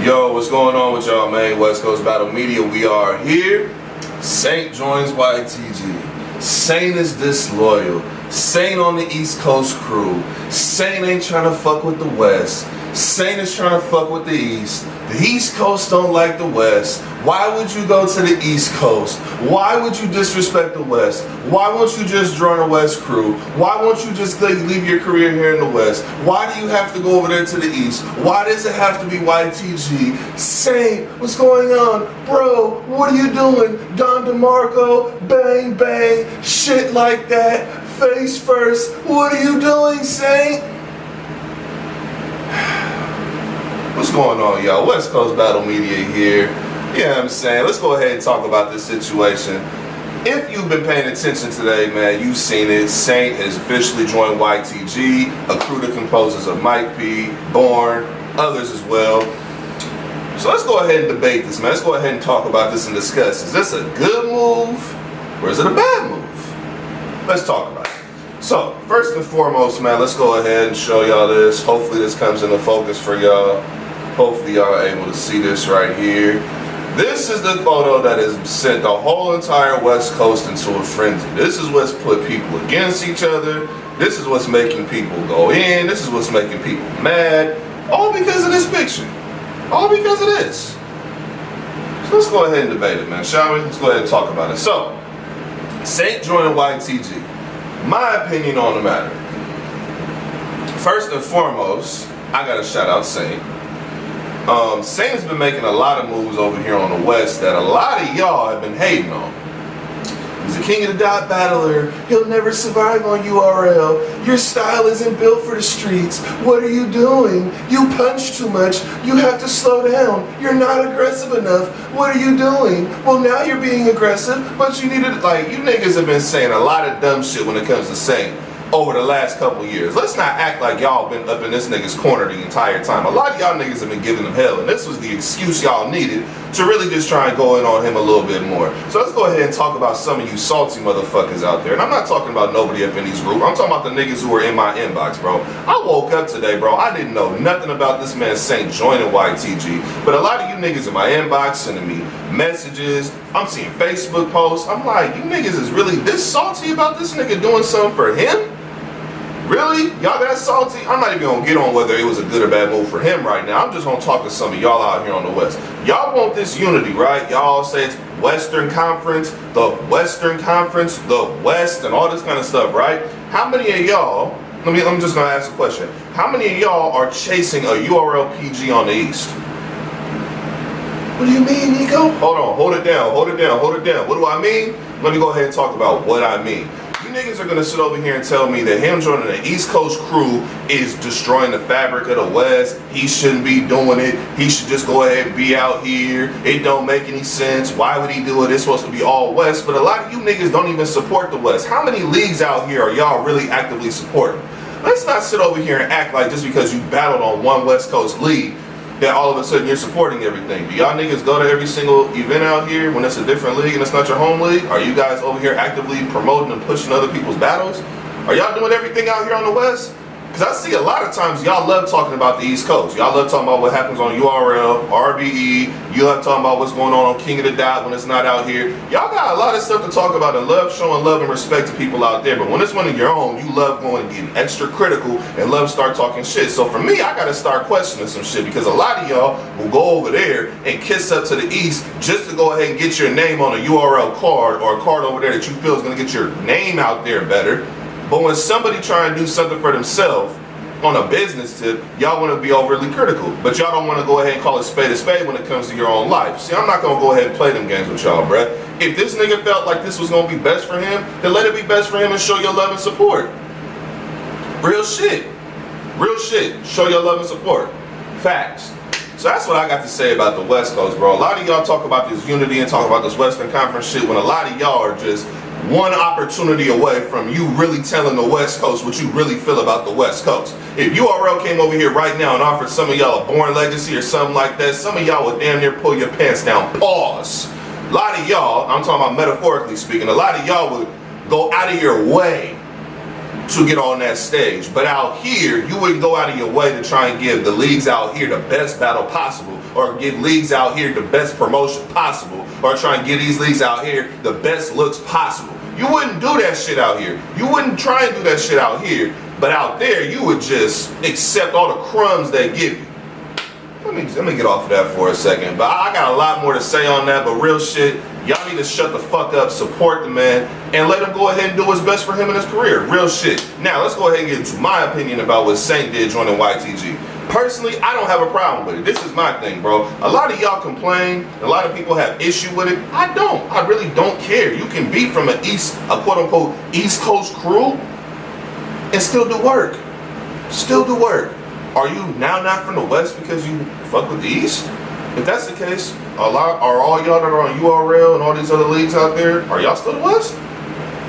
Yo, what's going on with y'all, man? West Coast Battle Media, we are here. Saynt joins YTG. Saynt is disloyal. Saynt on the East Coast crew. Saynt ain't trying to fuck with the West. Saynt is trying to fuck with the East. The East Coast don't like the West. Why would you go to the East Coast? Why would you disrespect the West? Why won't you just join a West crew? Why won't you just leave your career here in the West? Why do you have to go over there to the East? Why does it have to be YTG? Saynt, what's going on? Bro, what are you doing? Don DeMarco, bang, bang, shit like that, face first. What are you doing, Saynt? What's going on, y'all? West Coast Battle Media here. You know what I'm saying? Let's go ahead and talk about this situation. If you've been paying attention today, man, you've seen it. Saynt has officially joined YTG, a crew that composes of Mike P, Born, others as well. So let's go ahead and debate this, man. Let's go ahead and talk about this and discuss. Is this a good move or is it a bad move? Let's talk about it. So, first and foremost, man, let's go ahead and show y'all this. Hopefully this comes into focus for y'all. Hopefully y'all are able to see this right here. This is the photo that has sent the whole entire West Coast into a frenzy. This is what's put people against each other. This is what's making people go in. This is what's making people mad. All because of this picture. All because of this. So let's go ahead and debate it, man, shall we? Let's go ahead and talk about it. So, Saynt joining YTG. My opinion on the matter. First and foremost, I gotta shout out Saynt. Saynt has been making a lot of moves over here on the West that a lot of y'all have been hating on. He's a king of the dot battler. He'll never survive on URL. Your style isn't built for the streets. What are you doing? You punch too much. You have to slow down. You're not aggressive enough. What are you doing? Well, now you're being aggressive, but you needed, like, you niggas have been saying a lot of dumb shit when it comes to Saynt over the last couple years. Let's not act like y'all been up in this nigga's corner the entire time. A lot of y'all niggas have been giving him hell, and this was the excuse y'all needed to really just try and go in on him a little bit more. So let's go ahead and talk about some of you salty motherfuckers out there. And I'm not talking about nobody up in these groups. I'm talking about the niggas who are in my inbox, bro. I woke up today, bro. I didn't know nothing about this man Saynt joining YTG. But a lot of you niggas in my inbox sending me messages. I'm seeing Facebook posts. I'm like, you niggas is really this salty about this nigga doing something for him? Really? Y'all that salty? I'm not even gonna get on whether it was a good or bad move for him right now. I'm just gonna talk to some of y'all out here on the West. Y'all want this unity, right? Y'all say it's Western Conference, the West, and all this kind of stuff, right? How many of y'all, I'm just gonna ask a question. How many of y'all are chasing a URL PG on the East? What do you mean, Nico? Hold on, hold it down. What do I mean? Let me go ahead and talk about what I mean. You niggas are gonna sit over here and tell me that him joining the East Coast crew is destroying the fabric of the West. He shouldn't be doing it. He should just go ahead and be out here. It don't make any sense. Why would he do it? It's supposed to be all West. But a lot of you niggas don't even support the West. How many leagues out here are y'all really actively supporting? Let's not sit over here and act like just because you battled on one West Coast league that all of a sudden you're supporting everything. Do y'all niggas go to every single event out here when it's a different league and it's not your home league? Are you guys over here actively promoting and pushing other people's battles? Are y'all doing everything out here on the West? Because I see a lot of times y'all love talking about the East Coast. Y'all love talking about what happens on URL, RBE. You love talking about what's going on King of the Dot when it's not out here. Y'all got a lot of stuff to talk about and love showing love and respect to people out there. But when it's one of your own, you love going and getting extra critical and love start talking shit. So for me, I got to start questioning some shit because a lot of y'all will go over there and kiss up to the East just to go ahead and get your name on a URL card or a card over there that you feel is going to get your name out there better. But when somebody try and do something for themselves on a business tip, y'all want to be overly critical. But y'all don't want to go ahead and call a spade when it comes to your own life. See, I'm not going to go ahead and play them games with y'all, bruh. If this nigga felt like this was going to be best for him, then let it be best for him and show your love and support. Real shit. Real shit. Show your love and support. Facts. So that's what I got to say about the West Coast, bro. A lot of y'all talk about this unity and talk about this Western Conference shit when a lot of y'all are just one opportunity away from you really telling the West Coast what you really feel about the West Coast. If URL came over here right now and offered some of y'all a Born Legacy or something like that, some of y'all would damn near pull your pants down. Pause. A lot of y'all, I'm talking about metaphorically speaking, a lot of y'all would go out of your way to get on that stage. But out here, you wouldn't go out of your way to try and give the leagues out here the best battle possible, or give leagues out here the best promotion possible, or try and give these leagues out here the best looks possible. You wouldn't do that shit out here. You wouldn't try and do that shit out here. But out there, you would just accept all the crumbs they give you. Let me get off of that for a second. But I got a lot more to say on that. But real shit, y'all need to shut the fuck up, support the man, and let him go ahead and do what's best for him in his career. Real shit. Now, let's go ahead and get into my opinion about what Saynt did joining YTG. Personally, I don't have a problem with it. This is my thing, bro. A lot of y'all complain. A lot of people have issue with it. I don't. I really don't care. You can be from a quote-unquote East Coast crew and still do work. Still do work. Are you now not from the West because you fuck with the East? If that's the case, are all y'all that are on URL and all these other leagues out there, are y'all still the West?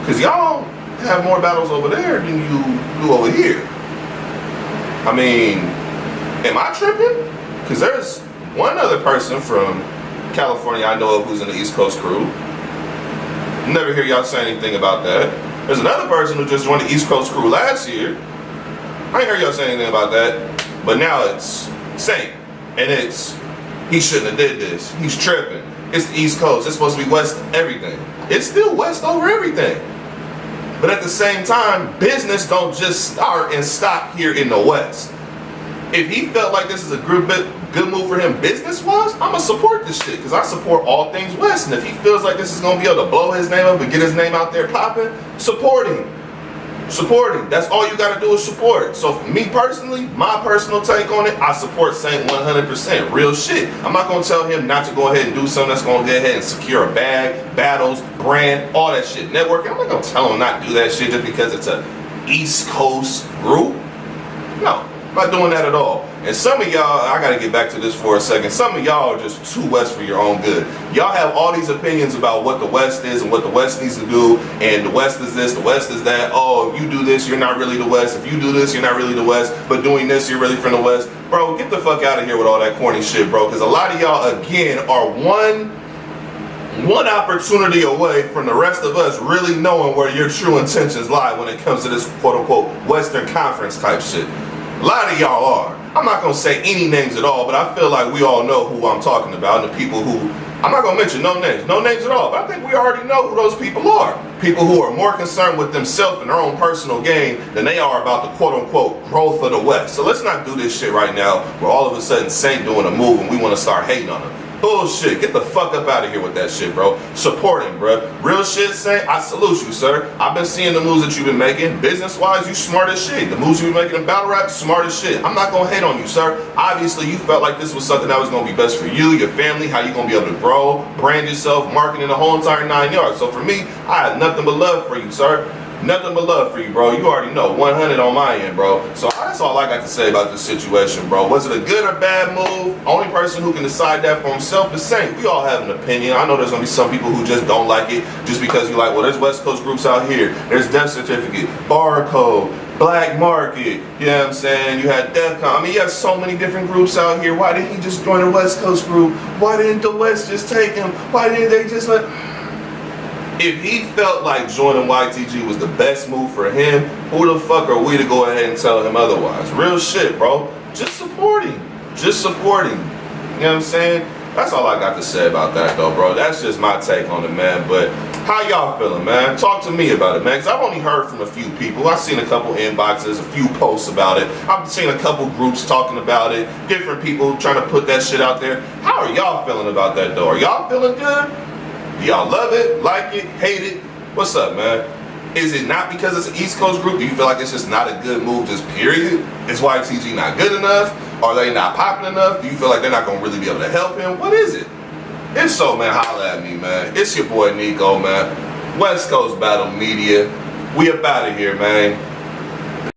Because y'all have more battles over there than you do over here. I mean, am I tripping? Because there's one other person from California I know of who's in the East Coast crew. Never hear y'all say anything about that. There's another person who just joined the East Coast crew last year. I ain't heard y'all say anything about that. But now it's Saynt, and it's, he shouldn't have did this. He's tripping. It's the East Coast. It's supposed to be West everything. It's still West over everything. But at the same time, business don't just start and stop here in the West. If he felt like this is a good move for him business-wise, I'm going to support this shit because I support all things West. And if he feels like this is going to be able to blow his name up and get his name out there popping, support him. Support him. That's all you got to do is support. So for me personally, my personal take on it, I support Saynt 100%. Real shit. I'm not going to tell him not to go ahead and do something that's going to go ahead and secure a bag, battles, brand, all that shit. Networking, I'm not going to tell him not to do that shit just because it's a East Coast group. No, I'm not doing that at all. And some of y'all, I got to get back to this for a second. Some of y'all are just too West for your own good. Y'all have all these opinions about what the West is and what the West needs to do. And the West is this, the West is that. Oh, if you do this, you're not really the West. If you do this, you're not really the West. But doing this, you're really from the West. Bro, get the fuck out of here with all that corny shit, bro. Because a lot of y'all, again, are one opportunity away from the rest of us really knowing where your true intentions lie when it comes to this quote-unquote Western Conference type shit. A lot of y'all are. I'm not going to say any names at all, but I feel like we all know who I'm talking about, and the people who, I'm not going to mention no names at all, but I think we already know who those people are. People who are more concerned with themselves and their own personal gain than they are about the quote-unquote growth of the West. So let's not do this shit right now where all of a sudden Saynt doing a move and we want to start hating on him. Bullshit. Get the fuck up out of here with that shit, bro. Support him, bro. Real shit, Saynt, I salute you, sir. I've been seeing the moves that you've been making. Business-wise, you smart as shit. The moves you've been making in battle rap, smart as shit. I'm not going to hate on you, sir. Obviously, you felt like this was something that was going to be best for you, your family, how you going to be able to grow, brand yourself, marketing the whole entire 9 yards. So for me, I have nothing but love for you, sir. Nothing but love for you, bro. You already know. 100 on my end, bro. So that's all I got to say about this situation, bro. Was it a good or bad move? Only person who can decide that for himself is Saynt. We all have an opinion. I know there's going to be some people who just don't like it just because you're like, well, there's West Coast groups out here. There's Death Certificate, Barcode, Black Market. You know what I'm saying? You had DEFCON. I mean, you have so many different groups out here. Why didn't he just join the West Coast group? Why didn't the West just take him? Why didn't they just let... If he felt like joining YTG was the best move for him, who the fuck are we to go ahead and tell him otherwise? Real shit, bro. Just support him. Just support him. You know what I'm saying? That's all I got to say about that, though, bro. That's just my take on it, man. But how y'all feeling, man? Talk to me about it, man. Because I've only heard from a few people. I've seen a couple inboxes, a few posts about it. I've seen a couple groups talking about it. Different people trying to put that shit out there. How are y'all feeling about that, though? Are y'all feeling good? Do y'all love it, like it, hate it? What's up, man? Is it not because it's an East Coast group? Do you feel like it's just not a good move, just period? Is YTG not good enough? Are they not popping enough? Do you feel like they're not going to really be able to help him? What is it? If so, man, holla at me, man. It's your boy, Nico, man. West Coast Battle Media. We up out of here, man.